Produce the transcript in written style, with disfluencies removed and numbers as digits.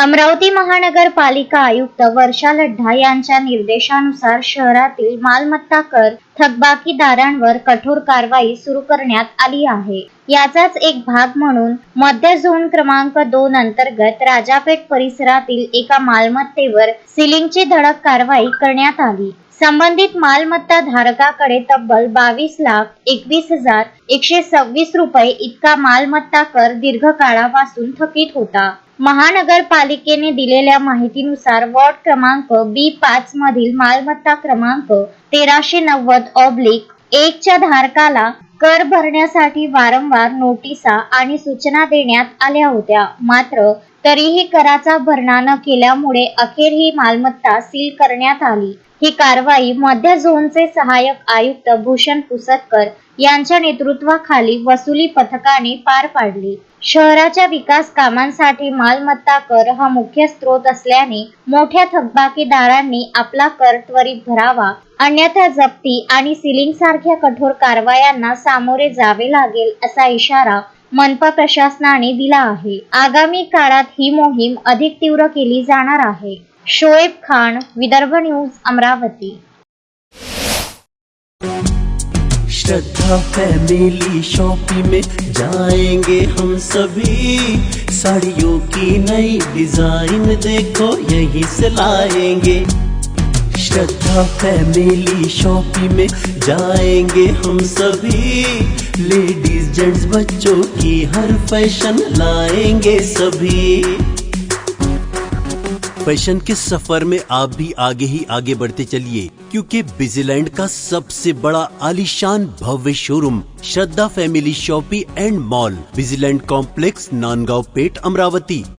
अमरावती महानगरपालिका आयुक्त वर्षा लढ्ढा यांच्या निर्देशानुसार शहरातील मालमत्ता कर थकबाकीदारांवर कठोर कारवाई सुरू करण्यात आली आहे। याचाच एक भाग म्हणून मध्य झोन क्रमांक 2 अंतर्गत राजापेठ परिसरातील एका मालमत्तेवर सीलिंगची धडक कारवाई करण्यात आली। संबंधित मालमत्ता धारकाकडे तब्बल 22,21,126 रुपये इतका मालमत्ता कर दीर्घकाळापासून थकीत होता। महानगरपालिकेने दिलेल्या माहितीनुसार वॉर्ड क्रमांक B5 मधील मालमत्ता क्रमांक 1390/1 च्या धारकाला कर भरण्यासाठी वारंवार नोटिसा आणि सूचना देण्यात आल्या होत्या, मात्र तरीही कराचा भरणा न केल्यामुळे अखेर ही मालमत्ता सील करण्यात आली। ही कारवाई मध्य झोनचे सहाय्यक आयुक्त भूषण पुसदकर यांच्या नेतृत्वाखाली वसुली पथकाने पार पाडली। शहराच्या विकास कामांसाठी मालमत्ता कर हा मुख्य स्रोत असल्याने मोठ्या थकबाकीदारांनी आपला कर त्वरित भरावा, अन्यथा जप्ती आणि सीलिंग सारख्या कठोर कारवायांना सामोरे जावे लागेल असा इशारा मनपा प्रशासनाने दिला आहे। आगामी काळात ही मोहीम अधिक तीव्र केली जाणार आहे। शोएब खान, विदर्भ न्यूज, अमरावती। श्रद्धा फैमिली शॉपिंग में जाएंगे हम सभी, साड़ियों की नई डिजाइन देखो यहीं से लाएंगे। श्रद्धा फैमिली शॉपिंग में जाएंगे हम सभी, लेडीज जेंट्स बच्चों की हर फैशन लाएंगे सभी। फैशन के सफर में आप भी आगे ही आगे बढ़ते चलिए, क्योंकि बिजीलैंड का सबसे बड़ा आलीशान भव्य showroom Shraddha family shopping and mall, busyland complex, Nandgaon Peth, Amravati.